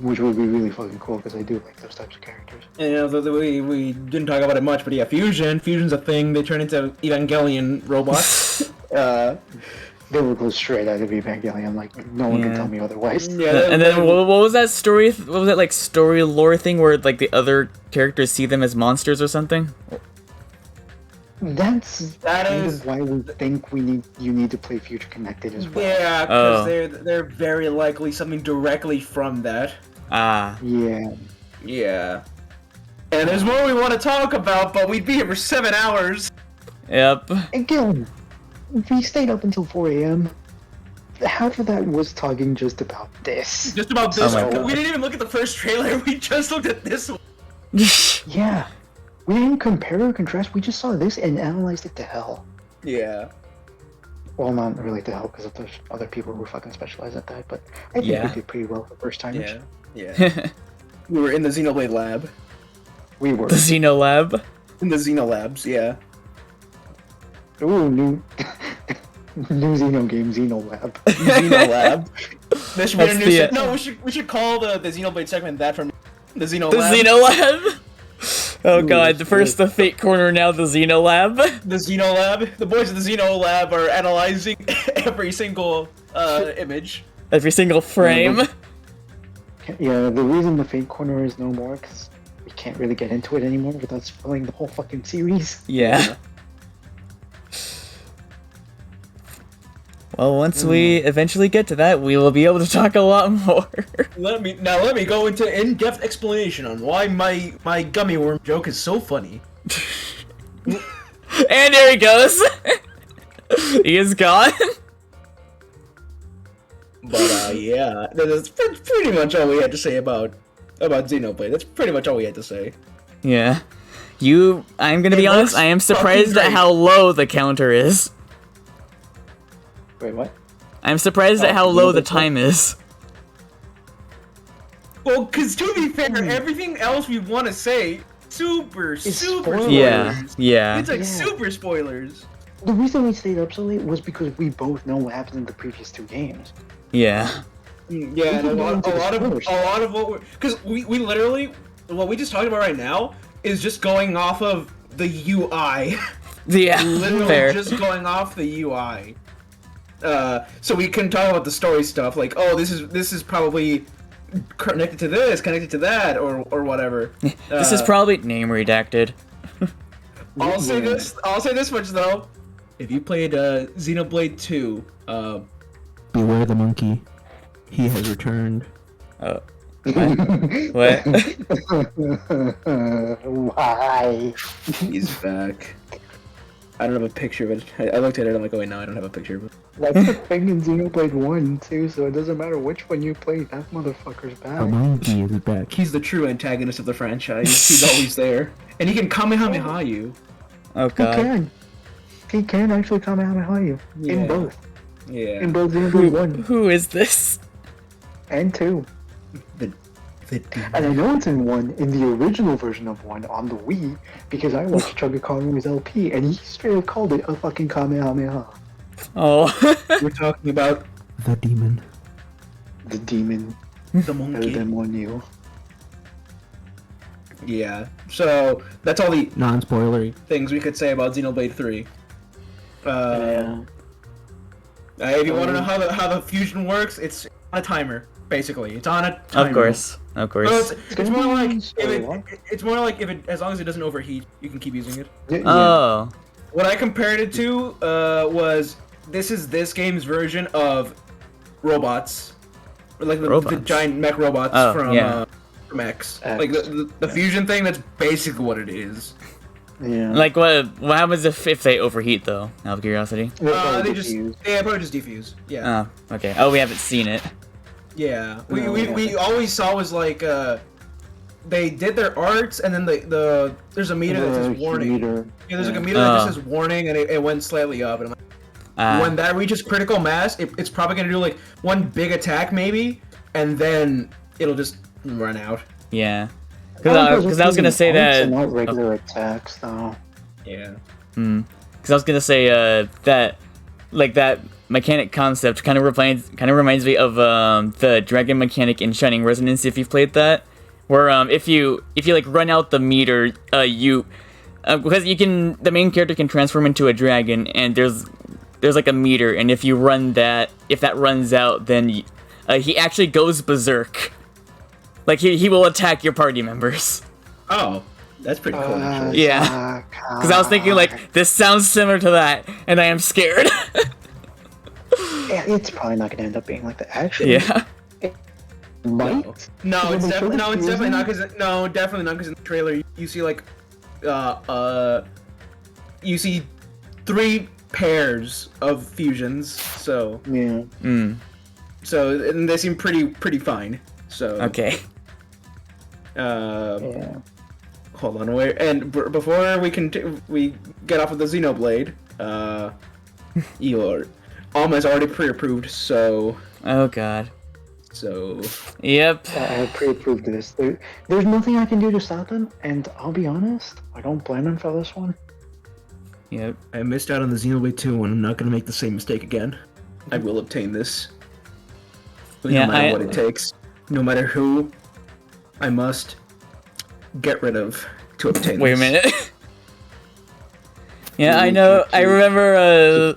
which would be really fucking cool because I do like those types of characters. And you know, we didn't talk about it much, but yeah, fusion's a thing. They turn into Evangelion robots. They will go straight out of Evangelion, like no one can Yeah. tell me otherwise. Yeah, And then what was that story? What was that like story lore thing where like the other characters see them as monsters or something? That's That kind is- of why we think you need to play Future Connected as well. Yeah, because Oh. they're very likely something directly from that. Ah. Yeah. Yeah. And there's more we want to talk about, but we'd be here for 7 hours. Yep. Again, we stayed up until 4 a.m. Half of that was talking just about this. Just about this Oh my one. God. We didn't even look at the first trailer, we just looked at this one. Yeah. We didn't compare or contrast, we just saw this and analyzed it to hell. Yeah. Well, not really to hell, because there's other people who fucking specialize at that, but I think Yeah. we did pretty well for first timers. Yeah. Yeah. We were in the Xenoblade lab. We were. The Xeno Lab. In the Xeno labs, yeah. Ooh, new Xeno game, Xeno Lab. Xeno lab. This should be That's a new the, se- No, we should call the Xenoblade segment that from the Xeno The lab. Xeno Lab. Oh Ooh, god, the first the Fate Corner, now the Xeno Lab. The Xeno lab. The boys of the Xeno lab are analyzing every single image. Every single frame. Yeah, the reason the Fate Corner is no more, because we can't really get into it anymore without spoiling the whole fucking series. Yeah. Well, once we eventually get to that, we will be able to talk a lot more. Let me go into in-depth explanation on why my gummy worm joke is so funny. And there he goes. He is gone. But yeah, that's pretty much all we had to say about Xenoblade. That's pretty much all we had to say. Yeah. I'm gonna be honest, I am surprised fucking at how low the counter is. Wait, what? I'm surprised at how low the time is. Well, cause to be fair, everything else we want to say, super spoilers. Yeah. It's like Yeah. super spoilers. The reason we stayed up so late was because we both know what happened in the previous 2 games. Yeah. Yeah, and a lot of what we're, because we literally, what we just talked about right now is just going off of the UI. Yeah. Literally Fair. just going off the UI. So we can talk about the story stuff, like, oh, this is probably connected to this, connected to that, or whatever. This is probably name redacted. I'll say this much though. If you played Xenoblade 2, Beware the monkey. He has returned. Oh. What? Why? he's back. I don't have a picture of it. I looked at it, I'm like, oh wait, no, I don't have a picture of it. That's the thing in Xenoblade 1 too, so it doesn't matter which one you play, that motherfucker's The back. monkey is back. He's the true antagonist of the franchise. He's always there. And he can Kamehameha you. Oh He god. can. He can actually Kamehameha you. Yeah. In both. Yeah. In both Xenoblade 1 Who is this? and 2. The And I know it's in 1, in the original version of 1 on the Wii, because I watched Chugga LP, and he straight up called it a fucking Kamehameha. Oh. We're talking about The demon. The demon the better monkey. than one you. Yeah. So that's all the Non-spoilery. things we could say about Xenoblade 3. Yeah. If you want to know how the fusion works, it's on a timer. Basically, it's on a timer. Of course. Of course. No, it's more like Spoiler. it's more like if it, as long as it doesn't overheat, you can keep using it. Oh. What I compared it to was this game's version of robots, or like the Robots? giant mech robots Oh, from yeah. X. Like the fusion thing. That's basically what it is. Yeah. Like what happens if they overheat though? Out of curiosity. They probably just defuse. Yeah. Oh, okay. Oh, we haven't seen it. Yeah, No, we always saw was like they did their arts and then there's a meter that says warning. Yeah, there's like a meter that just says warning and it went slightly up and I'm like, when that reaches critical mass, it's probably gonna do like one big attack maybe, and then it'll just run out. Yeah. Because I was gonna say that. Not regular attacks though. Yeah. Because I was gonna say that, like that mechanic concept kind of reminds me of the dragon mechanic in Shining Resonance. If you've played that, where if you like run out the meter, because the main character can transform into a dragon, and there's like a meter, and if that runs out, then he actually goes berserk. Like he will attack your party members. Oh, that's pretty cool actually. Yeah. Because I was thinking like this sounds similar to that, and I am scared. Yeah, it's probably not gonna end up being like that. Actually, Yeah. it might. No, it's They showed definitely it not fusion? because definitely not because in the trailer you see like you see 3 pairs of fusions, so Yeah. and they seem pretty fine. So Okay. Yeah. hold on, wait, and before we get off of the Xenoblade, your Alma's already pre-approved, so Oh god. I Yep. have pre-approved this. There's nothing I can do to stop them, and I'll be honest, I don't blame him for this one. Yep. I missed out on the Xenoblade 2 and I'm not gonna make the same mistake again. I will obtain this. Yeah, No matter what it takes. No matter who I must get rid of to obtain Wait a this. minute. Yeah, I know. I remember.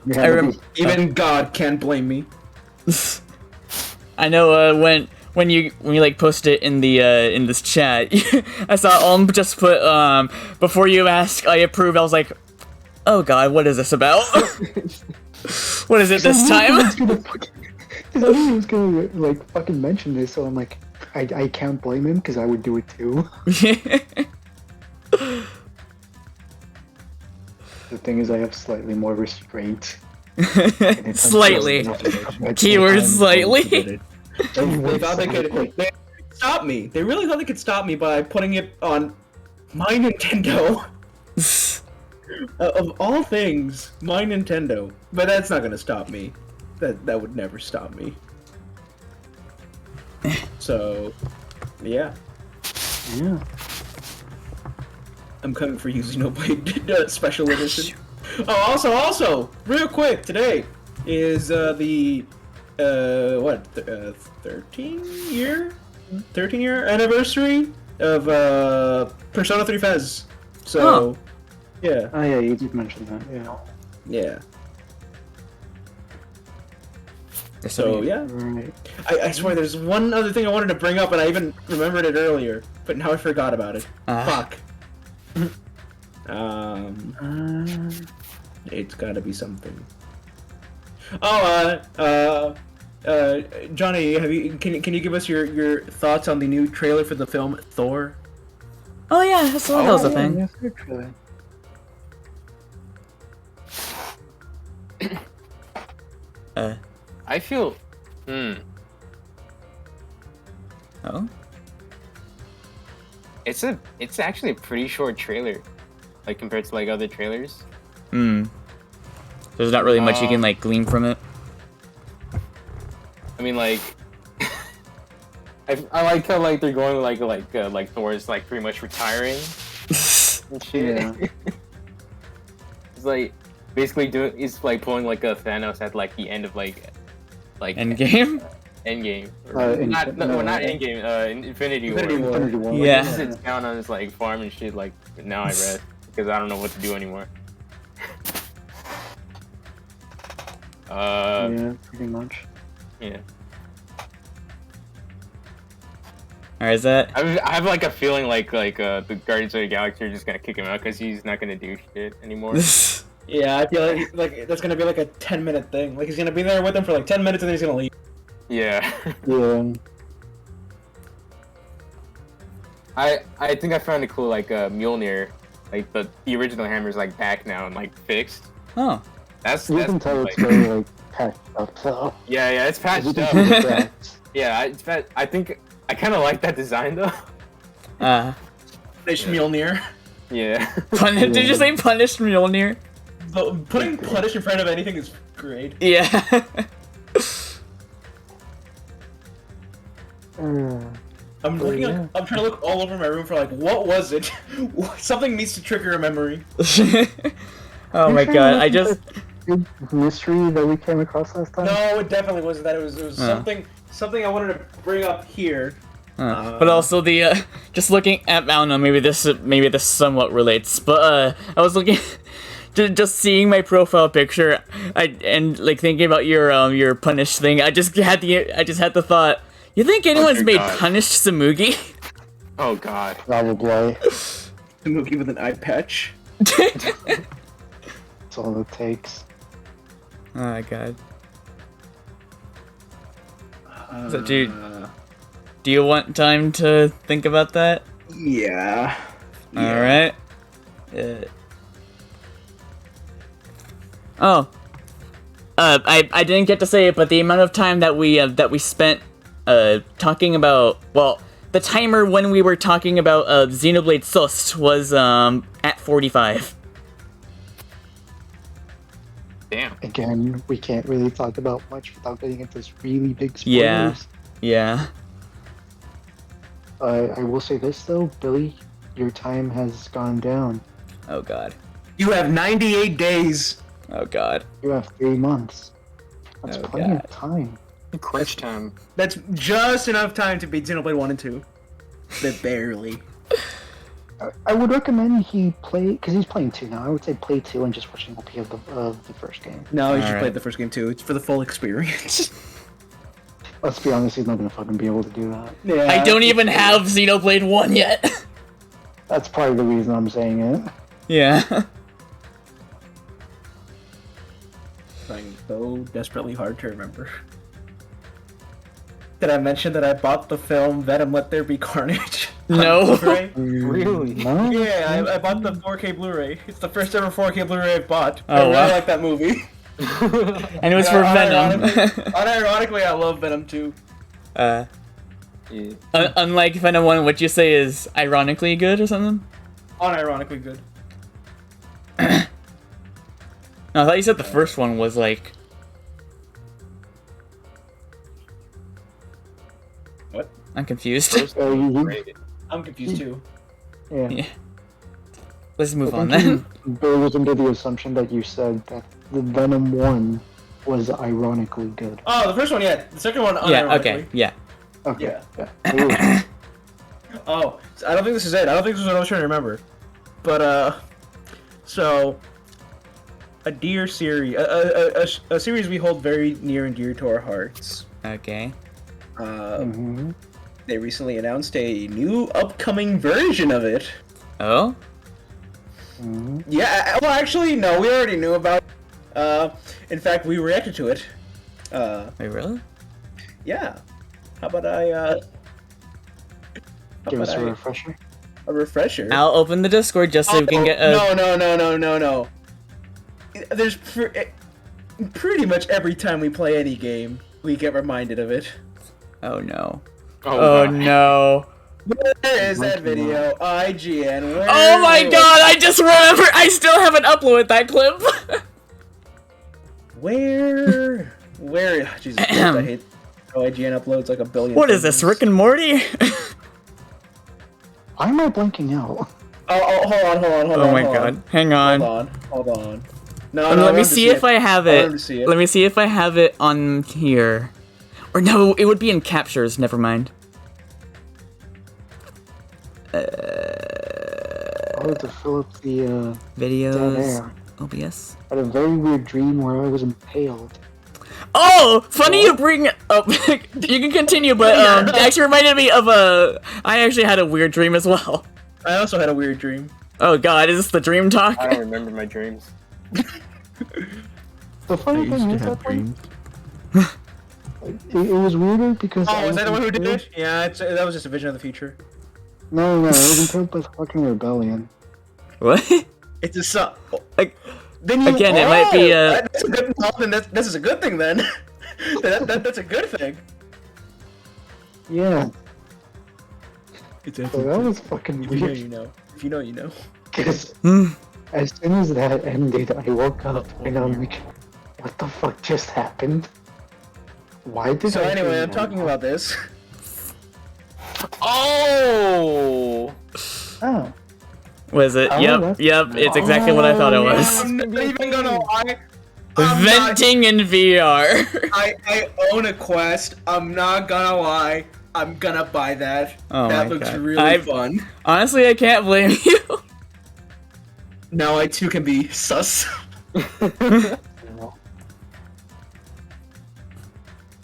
Even God can't blame me. I know when you like posted it in the in this chat, I saw just put before you ask, I approve. I was like, oh god, what is this about? What is it this time? Because I knew he was gonna like fucking mention this, so I'm like, I can't blame him because I would do it too. The thing is, I have slightly more restraint. Slightly. Keyword slightly. They thought they could stop me. They really thought they could stop me by putting it on my Nintendo. Of all things, my Nintendo. But that's not gonna stop me. That would never stop me. So, yeah. Yeah. I'm coming for you, Xenoblade Special Edition. Oh, also, real quick, today is the 13-year anniversary of Persona 3 Fez. So, yeah. Oh yeah, you did mention that. Yeah. Yeah. So yeah, Right. I swear there's one other thing I wanted to bring up, and I even remembered it earlier, but now I forgot about it. Fuck. It's gotta be something. Oh, Johnny, can you give us your thoughts on the new trailer for the film Thor? Oh yeah, I saw that was a thing. Yeah, actually. I feel. Oh. It's actually a pretty short trailer, like compared to like other trailers. There's not really much you can like glean from it. I mean, like, I like how like they're going like Thor's like pretty much retiring and shit. Yeah. It's like basically he's like pulling like a Thanos at like the end of like Endgame? Endgame. Not Endgame. Infinity War. Infinity War. Yeah. He sits down on his like farm and shit. Like now I rest because I don't know what to do anymore. Yeah, pretty much. Yeah. Or is that? I have like a feeling like the Guardians of the Galaxy are just gonna kick him out because he's not gonna do shit anymore. Yeah, I feel like that's gonna be like a 10-minute thing. Like he's gonna be there with them for like 10 minutes and then he's gonna leave. Yeah. Yeah. I think I found it cool, like Mjolnir, like the original hammer is like back now and like fixed. Oh. That's You can tell cool, it's like- very like patched up though. Yeah, it's patched You up. can see the cracks. Yeah, I think I kind of like that design though. Punish Mjolnir. Yeah. Did you say punished Mjolnir? Putting punish in front of anything is great. Yeah. I'm looking. I'm trying to look all over my room for like, what was it? Something needs to trigger a memory. Oh my god, I just... Big mystery that we came across last time. No, it definitely wasn't that. It was something I wanted to bring up here. but also the just looking at, I don't know, maybe this somewhat relates, but I was looking just seeing my profile picture and like thinking about your punished thing. I just had the thought, you think anyone's dear made God. punished Samugi? Oh god. Probably. The movie with an eye patch. That's all it takes. Oh my god. So dude, do you want time to think about that? Yeah. Alright. I didn't get to say it, but the amount of time that we spent talking about, well, the timer when we were talking about Xenoblade Sost was at 45. Damn. Again, we can't really talk about much without getting into this really big spoilers. Yeah. I will say this though, Billy, your time has gone down. Oh god. You have 98 days. Oh god. You have 3 months. That's Oh, plenty God. of time. Crunch time. That's just enough time to beat Xenoblade 1 and 2. But barely. I would recommend he play, because he's playing 2 now. I would say play 2 and just watch an LP of the first game. No, you should Alright. play the first game too. It's for the full experience. Let's be honest, he's not gonna fucking be able to do that. Yeah, I don't even have Xenoblade 1 yet. That's probably the reason I'm saying it. Yeah. Trying so desperately hard to remember. Did I mention that I bought the film Venom Let There Be Carnage? on No. Blu-ray? Really? No? Yeah, I bought the 4K Blu-ray. It's the first ever 4K Blu-ray I've bought. I Oh, really wow. like that movie. And it was for Venom. Unironically, I love Venom too. Yeah. Unlike Venom 1, what you say is ironically good or something? Unironically good. No, I thought you said the first one was like... What? I'm confused. I'm confused too. Yeah. Yeah. Let's move I on think then. Bill was under the assumption that you said that the Venom 1 was ironically good. Oh, the first one, yeah. The second one, Yeah, unironically. okay, yeah. Okay. Yeah. Yeah. Oh, I don't think this is it. I don't think this is what I was trying to remember. But, so, a dear series, a series we hold very near and dear to our hearts. Okay. Mm-hmm. They recently announced a new upcoming version of it. Oh? Mm-hmm. Yeah, well, actually, no, we already knew about it. In fact, we reacted to it. Wait, really? Yeah. How about I, Give us a refresher. a refresher? I'll open the Discord just so we can get a... No. There's pretty much every time we play any game, we get reminded of it. Oh no. Oh, Oh no. Where is that video? IGN, where Oh my is it? god, I just remembered! I still haven't uploaded that clip! Where? Jesus Christ, I hate how IGN uploads like a billion What is this, things. Rick and Morty? Why am I blanking out? Oh, hold on. Oh my god, hang on. Hold on. No, Let I me want to see if I have I it. want to see it. Let me see if I have it on here. Or no, it would be in captures, never mind. I had to fill up the down Videos, there. OBS. I had a very weird dream where I was impaled. Oh, funny you bring up. You can continue, but it actually reminded me of I actually had a weird dream as well. I also had a weird dream. Oh god, is this the dream talk? I don't remember my dreams. The I funny used thing to is have that one, dreams. it was weirder because I Oh, is that the one who did impaled- it? Yeah, that was just a vision of the future. No, I was impaled by fucking rebellion. What? It's a song. Like, Then you, again, it might be That's a good. Well, then this is a good thing then. That's a good thing. Yeah, It's so that was fucking If you know, weird. you know. If you know, you know. Because Hmm. as soon as that ended, I woke up and I'm like, what the fuck just happened? Why did So I anyway, do I'm that? talking about this. Oh! Oh, Was it? Oh, Yep, that's- yep, it's exactly what I thought it was. I'm not even gonna lie. I'm not- Venting in VR. I own a Quest. I'm not gonna lie. I'm gonna buy that. Oh that my looks God. really fun. Honestly, I can't blame you. Now I too can be sus.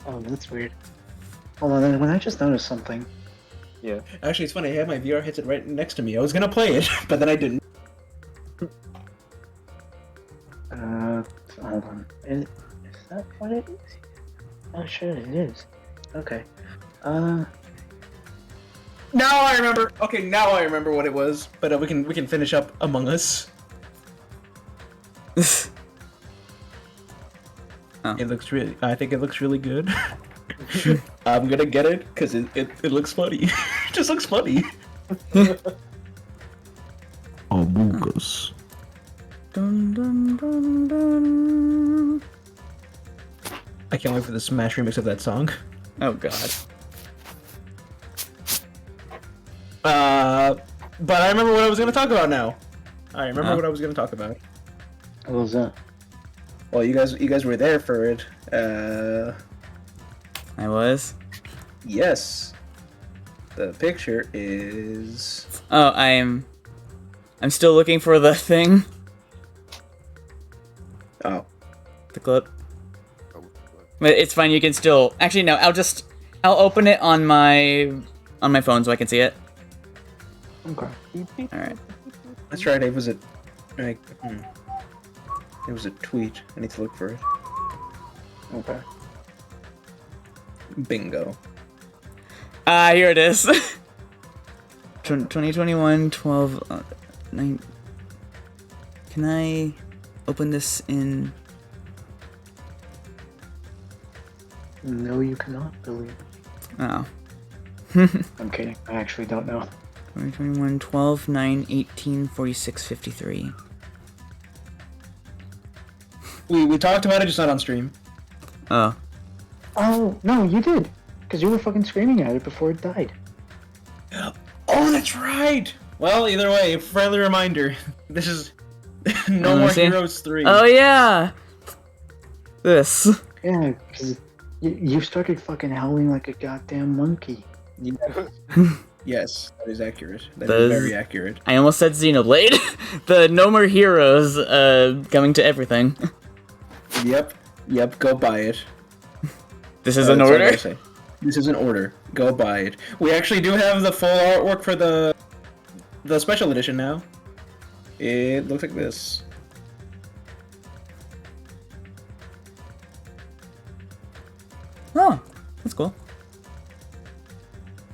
oh, that's weird. Hold on, when I just noticed something. Yeah. Actually, it's funny. I have my VR headset right next to me. I was gonna play it, but then I didn't. Hold on. Is that what it is? Oh shit, it is. Okay. Now I remember. Okay, now I remember what it was. But we can finish up Among Us. Oh. It looks really. I think it looks really good. I'm gonna get it because it looks funny. It just looks funny. Abugas. Dun, dun, dun, dun. I can't wait for the Smash remix of that song. Oh god. But I remember what I was gonna talk about now. I remember Huh? what I was gonna talk about. What was that? Well, you guys were there for it. I was. Yes. The picture is. Oh, I'm still looking for the thing. Oh. The clip. But it's fine, you can still... Actually, no, I'll open it on my phone so I can see it. Okay. All right. That's right. It was a. It was a tweet. I need to look for it. Okay. Bingo. Here it is. 2021 12 9. Can I open this in? No, you cannot believe. Oh. I'm kidding. I actually don't know. 2021 12 9 18 46 53. We talked about it, just not on stream. Oh. Oh no, you did, because you were fucking screaming at it before it died. Oh, that's right. Well, either way, friendly reminder. This is No Let More me see. Heroes 3. Oh yeah. This. Yeah, because you started fucking howling like a goddamn monkey. Yes, that is accurate. That That is is- very accurate. I almost said Xenoblade. The No More Heroes coming to everything. Yep, go buy it. This is an That's all I order. gotta say. This is an order. Go buy it. We actually do have the full artwork for the special edition now. It looks like this. Oh, that's cool.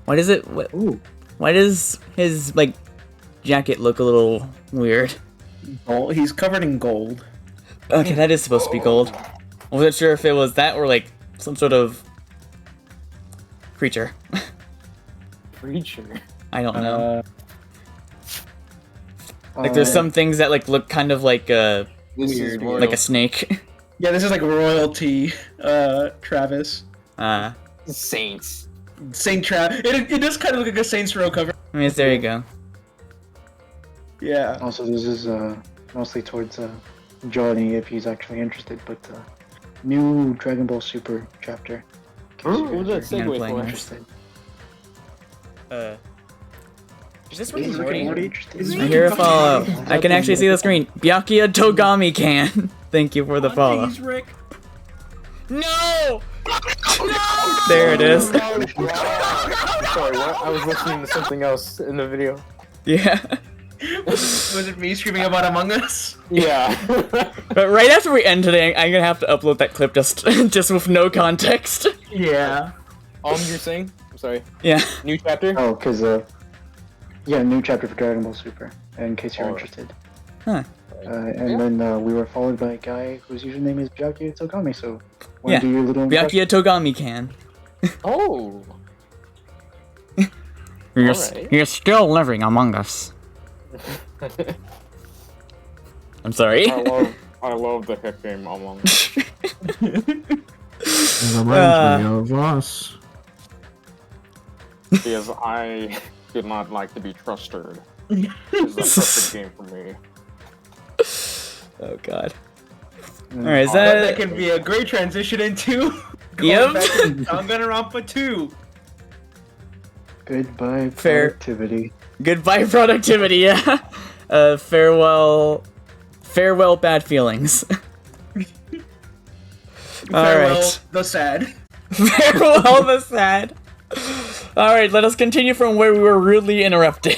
Why does it? Ooh. Why does his like jacket look a little weird? Oh, he's covered in gold. Okay, that is supposed to be gold. I wasn't sure if it was that or like some sort of creature. Creature. I don't know. Uh, Like there's some things that like look kind of like This Weird. is royal. like a snake. yeah, this is like royalty. Travis. Saints. Saint Travis. It does kind of look like a Saints Row cover. I mean, there you go. Yeah. Also, this is mostly towards Johnny if he's actually interested, but new Dragon Ball Super chapter. In case you What was guys that are segue playing for? this. interested. Is this Is Rick and Morty? interested? I hear a follow. I can actually see the screen. Byakuya Togami can. Thank you for the follow. Please, Rick. No! There it is. Sorry, what? I was listening to something else in the video. Yeah. Was it me screaming about Among Us? Yeah. But right after we end today, I'm gonna have to upload that clip just with no context. Yeah. You're saying? I'm sorry. Yeah. New chapter? Oh, because yeah, new chapter for Dragon Ball Super. In case you're interested. Huh. And then we were followed by a guy whose username is Byakuya Togami. So, wanna Yeah. do your little impression? Byakuya Togami can. Oh. You're, Alright. you're still living among us. I'm sorry. I love the hit game Among Us. It reminds me of us. Because I did not like to be trusted. It's a perfect game for me. Oh god. Mm. Alright, is That that... can be a great transition into Yep. going back to Danganronpa 2. Goodbye, Fair. productivity. Goodbye productivity, yeah. Farewell, bad feelings. Farewell, Alright. the sad. Farewell the sad. Alright, let us continue from where we were rudely interrupted.